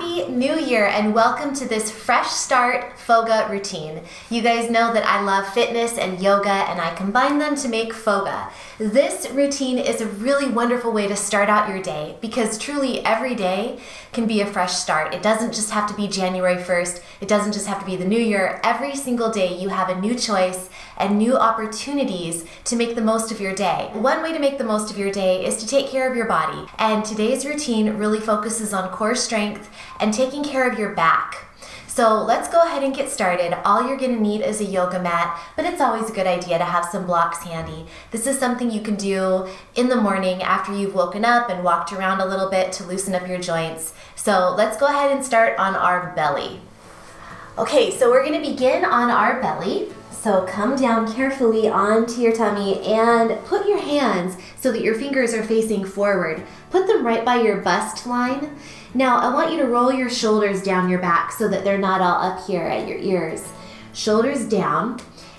Happy New Year and welcome to this fresh start Foga routine. You guys know that I love fitness and yoga and I combine them to make Foga. This routine is a really wonderful way to start out your day because truly every day can be a fresh start. It doesn't just have to be January 1st. It doesn't just have to be the new year. Every single day you have a new choice and new opportunities to make the most of your day. One way to make the most of your day is to take care of your body. And today's routine really focuses on core strength and taking care of your back. So let's go ahead and get started. All you're gonna need is a yoga mat, but it's always a good idea to have some blocks handy. This is something you can do in the morning after you've woken up and walked around a little bit to loosen up your joints. So let's go ahead and start on our belly. Okay, so we're gonna begin on our belly. So come down carefully onto your tummy and put your hands so that your fingers are facing forward. Put them right by your bust line. Now I want you to roll your shoulders down your back so that they're not all up here at your ears. Shoulders down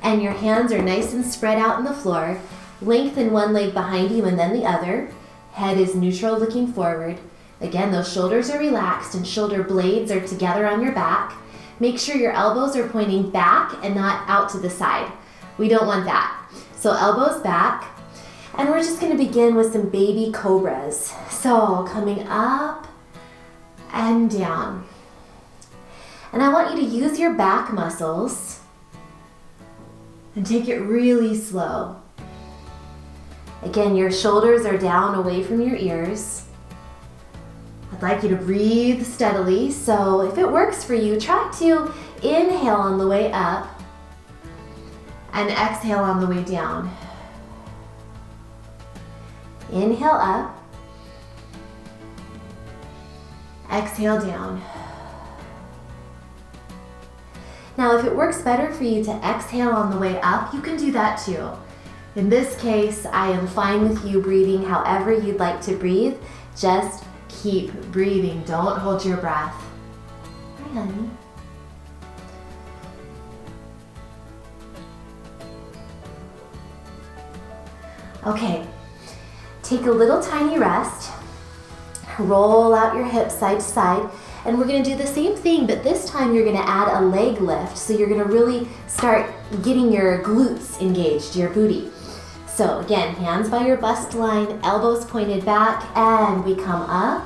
and your hands are nice and spread out on the floor. Lengthen one leg behind you and then the other. Head is neutral looking forward. Again, those shoulders are relaxed and shoulder blades are together on your back. Make sure your elbows are pointing back and not out to the side. We don't want that. So elbows back. And we're just gonna begin with some baby cobras. So coming up and down. And I want you to use your back muscles and take it really slow. Again, your shoulders are down away from your ears. I'd like you to breathe steadily. So if it works for you, try to inhale on the way up and exhale on the way down. Inhale up, exhale down. Now, if it works better for you to exhale on the way up, you can do that too. In this case, I am fine with you breathing however you'd like to breathe. Just keep breathing. Don't hold your breath. Hi, honey. Okay. Take a little tiny rest, roll out your hips side to side, and we're gonna do the same thing, but this time you're gonna add a leg lift, so you're gonna really start getting your glutes engaged, your booty. So again, hands by your bust line, elbows pointed back, and we come up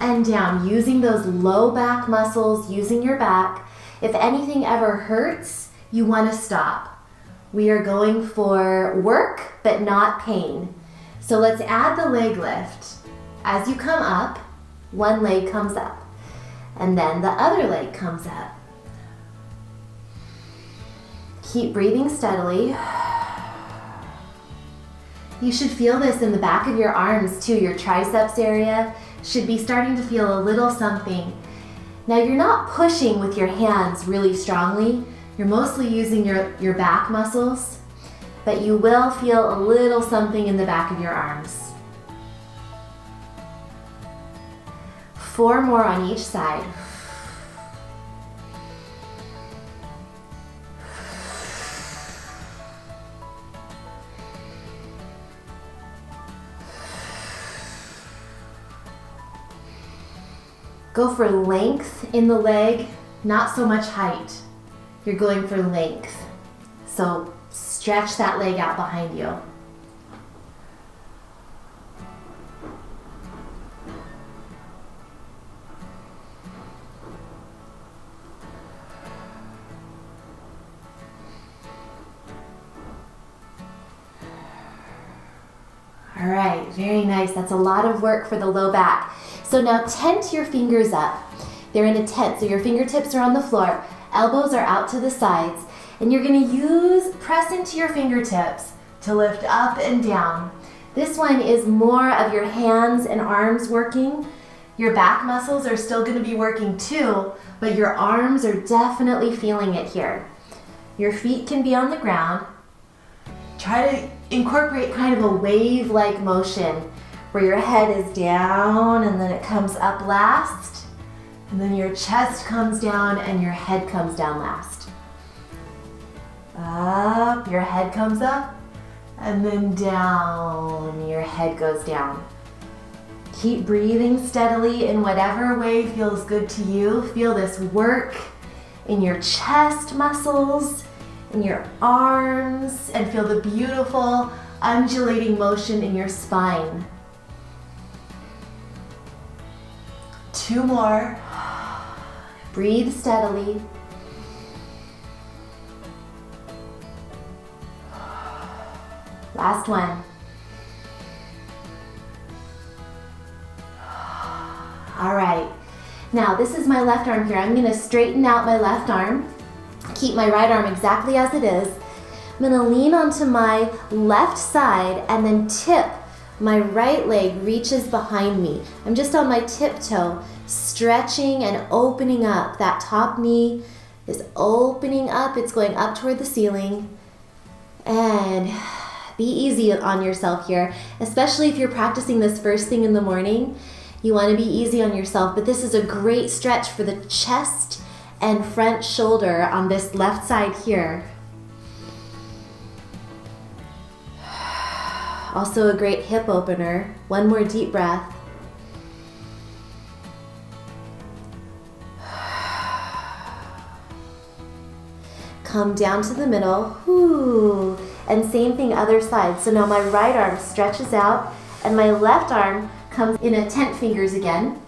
and down, using those low back muscles, using your back. If anything ever hurts, you wanna stop. We are going for work, but not pain. So let's add the leg lift. As you come up, one leg comes up, and then the other leg comes up. Keep breathing steadily. You should feel this in the back of your arms too. Your triceps area should be starting to feel a little something. Now you're not pushing with your hands really strongly. You're mostly using your back muscles. But you will feel a little something in the back of your arms. 4 more on each side. Go for length in the leg, not so much height. You're going for length. So stretch that leg out behind you. All right, very nice. That's a lot of work for the low back. So now tent your fingers up. They're in a tent, so your fingertips are on the floor, elbows are out to the sides, and you're gonna press into your fingertips to lift up and down. This one is more of your hands and arms working. Your back muscles are still gonna be working too, but your arms are definitely feeling it here. Your feet can be on the ground. Try to incorporate kind of a wave-like motion where your head is down and then it comes up last, and then your chest comes down and your head comes down last. Up, your head comes up, and then down, your head goes down. Keep breathing steadily in whatever way feels good to you. Feel this work in your chest muscles, in your arms, and feel the beautiful undulating motion in your spine. 2 more. Breathe steadily. Last one. All right. Now this is my left arm here. I'm gonna straighten out my left arm. Keep my right arm exactly as it is. I'm gonna lean onto my left side and then tip. My right leg reaches behind me. I'm just on my tiptoe, stretching and opening up. That top knee is opening up. It's going up toward the ceiling. And be easy on yourself here, especially if you're practicing this first thing in the morning. You want to be easy on yourself, but this is a great stretch for the chest and front shoulder on this left side here. Also a great hip opener. One more deep breath. Come down to the middle. Whoo. And same thing other side. So now my right arm stretches out and my left arm comes in a tent fingers again.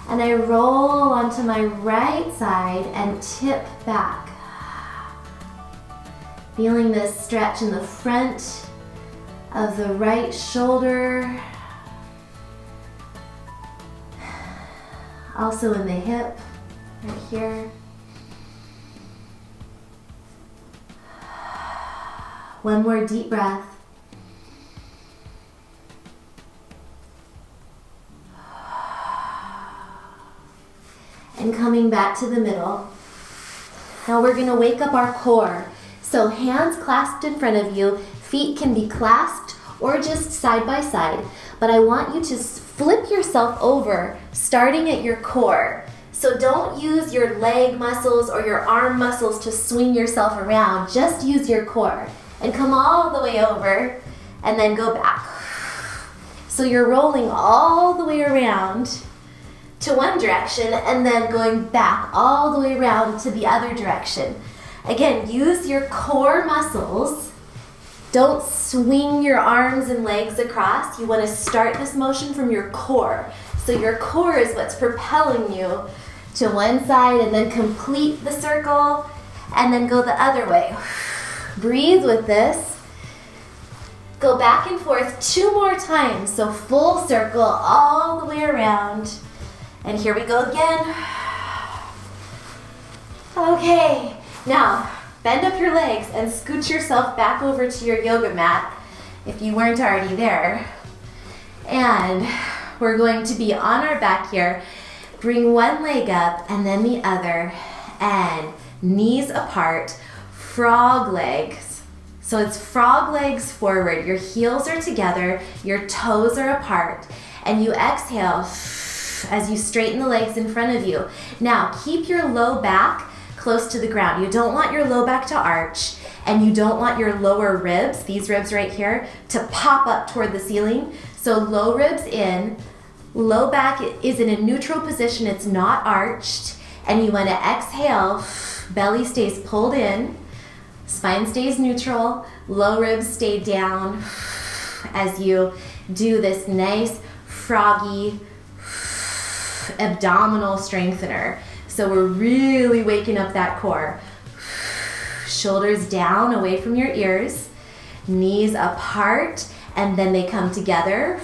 And I roll onto my right side and tip back. Feeling this stretch in the front of the right shoulder. Also in the hip, right here. One more deep breath. And coming back to the middle. Now we're gonna wake up our core. So hands clasped in front of you, feet can be clasped or just side by side, but I want you to flip yourself over, starting at your core. So don't use your leg muscles or your arm muscles to swing yourself around, just use your core. And come all the way over, and then go back. So you're rolling all the way around to one direction, and then going back all the way around to the other direction. Again, use your core muscles. Don't swing your arms and legs across. You want to start this motion from your core. So your core is what's propelling you to one side, and then complete the circle, and then go the other way. Breathe with this. Go back and forth 2 more times. So full circle all the way around. And here we go again. Okay, now bend up your legs and scoot yourself back over to your yoga mat if you weren't already there. And we're going to be on our back here. Bring one leg up and then the other, and knees apart. Frog legs. So it's frog legs forward. Your heels are together, your toes are apart, and you exhale as you straighten the legs in front of you. Now keep your low back close to the ground. You don't want your low back to arch, and you don't want your lower ribs, these ribs right here, to pop up toward the ceiling. So low ribs in, low back is in a neutral position, it's not arched, and you want to exhale, belly stays pulled in. Spine stays neutral, low ribs stay down as you do this nice froggy abdominal strengthener. So we're really waking up that core. Shoulders down away from your ears, knees apart, and then they come together.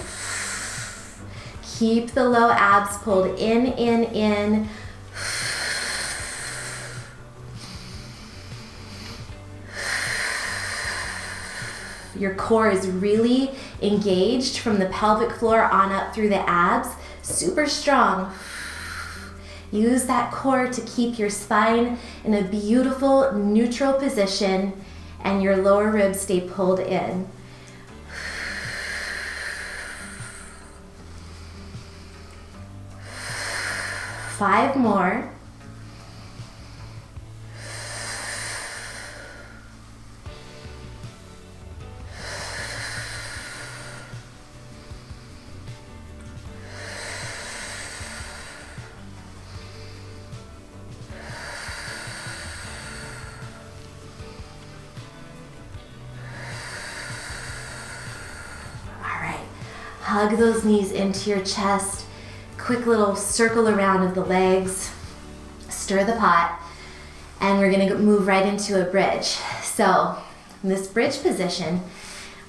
Keep the low abs pulled in. Your core is really engaged from the pelvic floor on up through the abs. Super strong. Use that core to keep your spine in a beautiful neutral position, and your lower ribs stay pulled in. Five more. hug those knees into your chest. Quick little circle around of the legs. Stir the pot. And we're gonna move right into a bridge. So in this bridge position,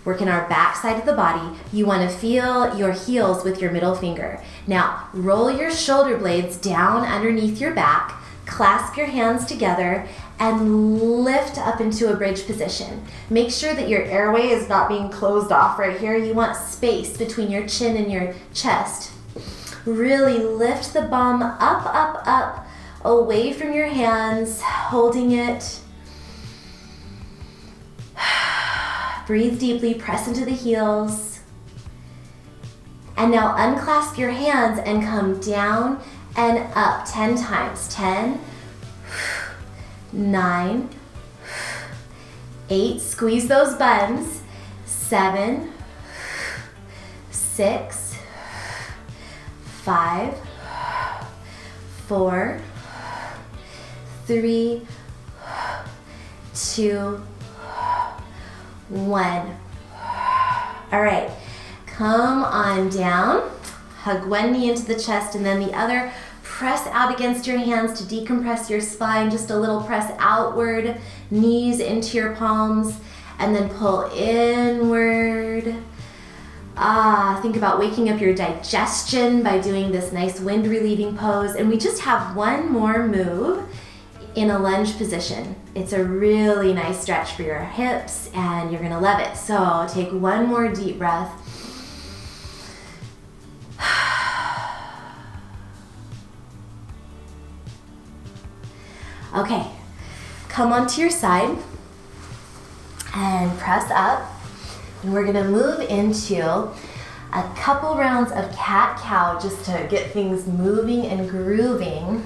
working our back side of the body, you wanna feel your heels with your middle finger. Now, roll your shoulder blades down underneath your back, clasp your hands together, and lift up into a bridge position. Make sure that your airway is not being closed off right here. You want space between your chin and your chest. Really lift the bum up, up, up, away from your hands, holding it. Breathe deeply, press into the heels. And now unclasp your hands and come down and up 10 times. 10, 9, 8, squeeze those buns. 7, 6, 5, 4, 3, 2, 1. All right, come on down. Hug one knee into the chest and then the other. Press out against your hands to decompress your spine. Just a little press outward, knees into your palms, and then pull inward. Think about waking up your digestion by doing this nice wind relieving pose. And we just have one more move in a lunge position. It's a really nice stretch for your hips and you're gonna love it. So take one more deep breath. Okay, come onto your side and press up. And we're gonna move into a couple rounds of cat-cow just to get things moving and grooving.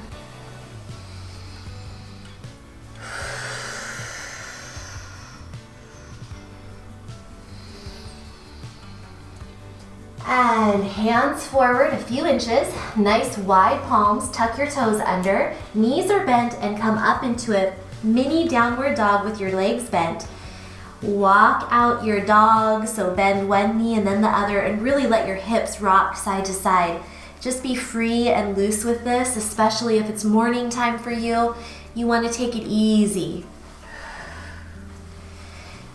And hands forward a few inches, nice wide palms, tuck your toes under, knees are bent and come up into a mini downward dog with your legs bent. Walk out your dog, so bend one knee and then the other and really let your hips rock side to side. Just be free and loose with this, especially if it's morning time for you. You want to take it easy.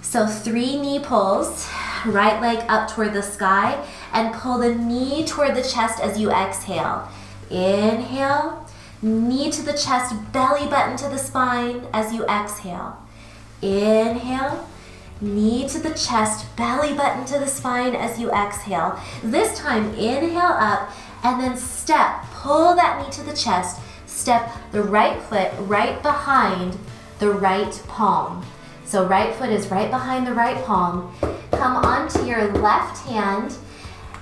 So 3 knee pulls, right leg up toward the sky and pull the knee toward the chest as you exhale. Inhale, knee to the chest, belly button to the spine as you exhale. Inhale, knee to the chest, belly button to the spine as you exhale. This time, inhale up and then step, pull that knee to the chest, step the right foot right behind the right palm. So right foot is right behind the right palm. Come onto your left hand.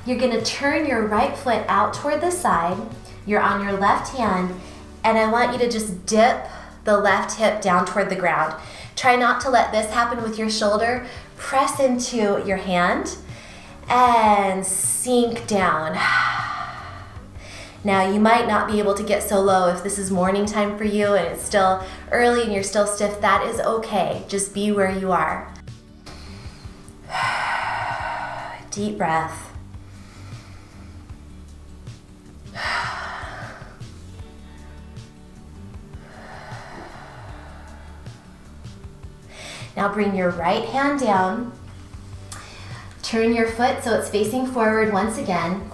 You're gonna turn your right foot out toward the side. You're on your left hand, and I want you to just dip the left hip down toward the ground. Try not to let this happen with your shoulder. Press into your hand and sink down. Now you might not be able to get so low if this is morning time for you and it's still early and you're still stiff. That is okay. Just be where you are. Deep breath. Now bring your right hand down. Turn your foot so it's facing forward once again.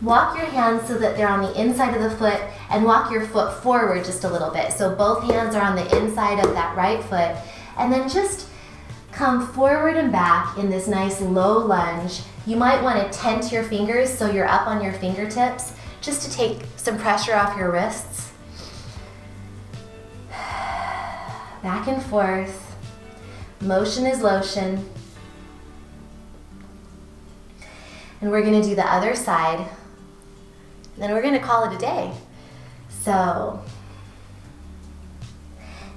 Walk your hands so that they're on the inside of the foot and walk your foot forward just a little bit. So both hands are on the inside of that right foot. And then just come forward and back in this nice low lunge. You might want to tent your fingers so you're up on your fingertips just to take some pressure off your wrists. Back and forth. Motion is lotion. And we're going to do the other side. Then we're going to call it a day. So,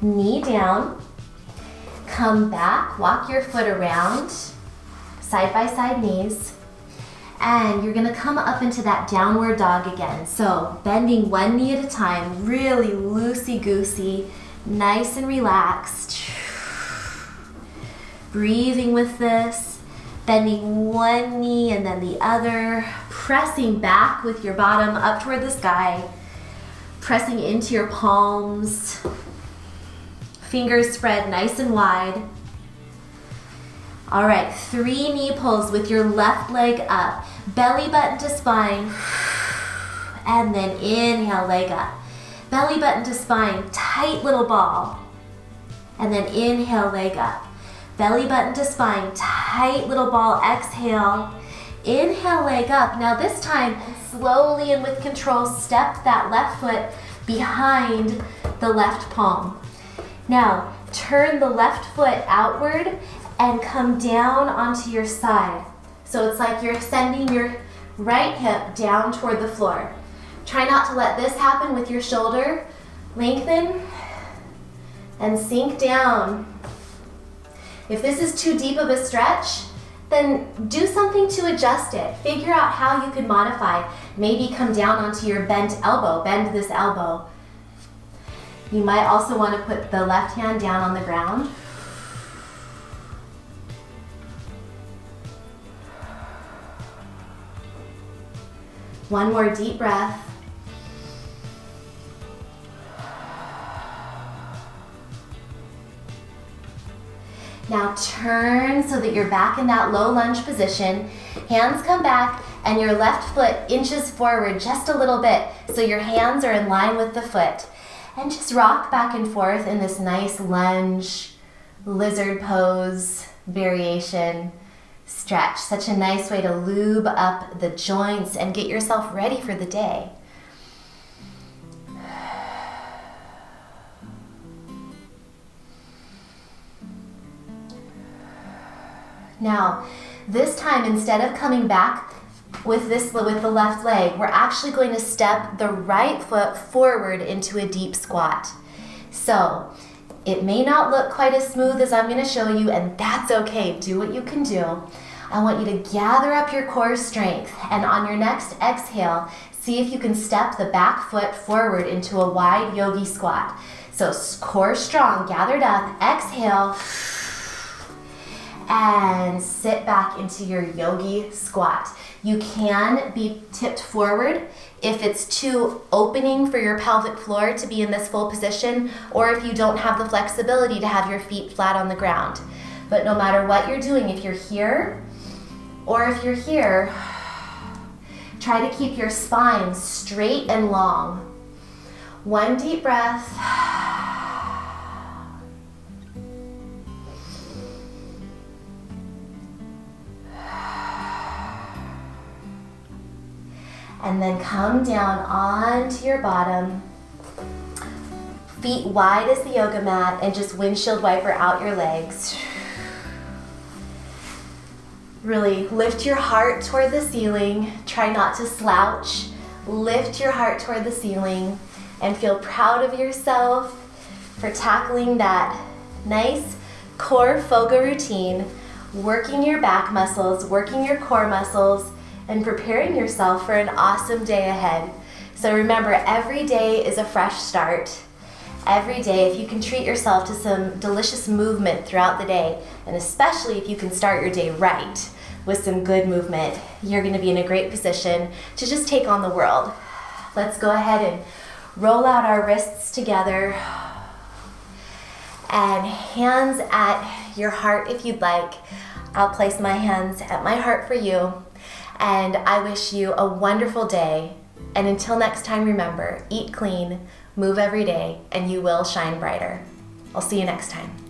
knee down, come back, walk your foot around, side by side knees, and you're going to come up into that downward dog again. So, bending one knee at a time, really loosey-goosey, nice and relaxed. Breathing with this, Bending one knee and then the other, pressing back with your bottom up toward the sky, pressing into your palms, fingers spread nice and wide. All right, 3 knee pulls with your left leg up, belly button to spine, and then inhale, leg up. Belly button to spine, tight little ball, and then inhale, leg up. Belly button to spine, tight little ball, exhale. Inhale, leg up. Now this time, slowly and with control, step that left foot behind the left palm. Now, turn the left foot outward and come down onto your side. So it's like you're sending your right hip down toward the floor. Try not to let this happen with your shoulder. Lengthen and sink down. If this is too deep of a stretch, then do something to adjust it. Figure out how you can modify. Maybe come down onto your bent elbow, bend this elbow. You might also want to put the left hand down on the ground. One more deep breath. Now turn so that you're back in that low lunge position. Hands come back and your left foot inches forward just a little bit so your hands are in line with the foot. And just rock back and forth in this nice lunge, lizard pose, variation, stretch. Such a nice way to lube up the joints and get yourself ready for the day. Now, this time, instead of coming back with the left leg, we're actually going to step the right foot forward into a deep squat. So, it may not look quite as smooth as I'm going to show you, and that's okay. Do what you can do. I want you to gather up your core strength, and on your next exhale, see if you can step the back foot forward into a wide yogi squat. So, core strong, gathered up, exhale, and sit back into your yogi squat. You can be tipped forward if it's too opening for your pelvic floor to be in this full position, or if you don't have the flexibility to have your feet flat on the ground. But no matter what you're doing, if you're here or if you're here, try to keep your spine straight and long. One deep breath. And then come down onto your bottom, feet wide as the yoga mat, and just windshield wiper out your legs. Really lift your heart toward the ceiling. Try not to slouch. Lift your heart toward the ceiling and feel proud of yourself for tackling that nice core Foga routine, working your back muscles, working your core muscles, and preparing yourself for an awesome day ahead. So remember, every day is a fresh start. Every day, if you can treat yourself to some delicious movement throughout the day, and especially if you can start your day right with some good movement, you're gonna be in a great position to just take on the world. Let's go ahead and roll out our wrists together, and hands at your heart if you'd like. I'll place my hands at my heart for you. And I wish you a wonderful day. And until next time, remember, eat clean, move every day, and you will shine brighter. I'll see you next time.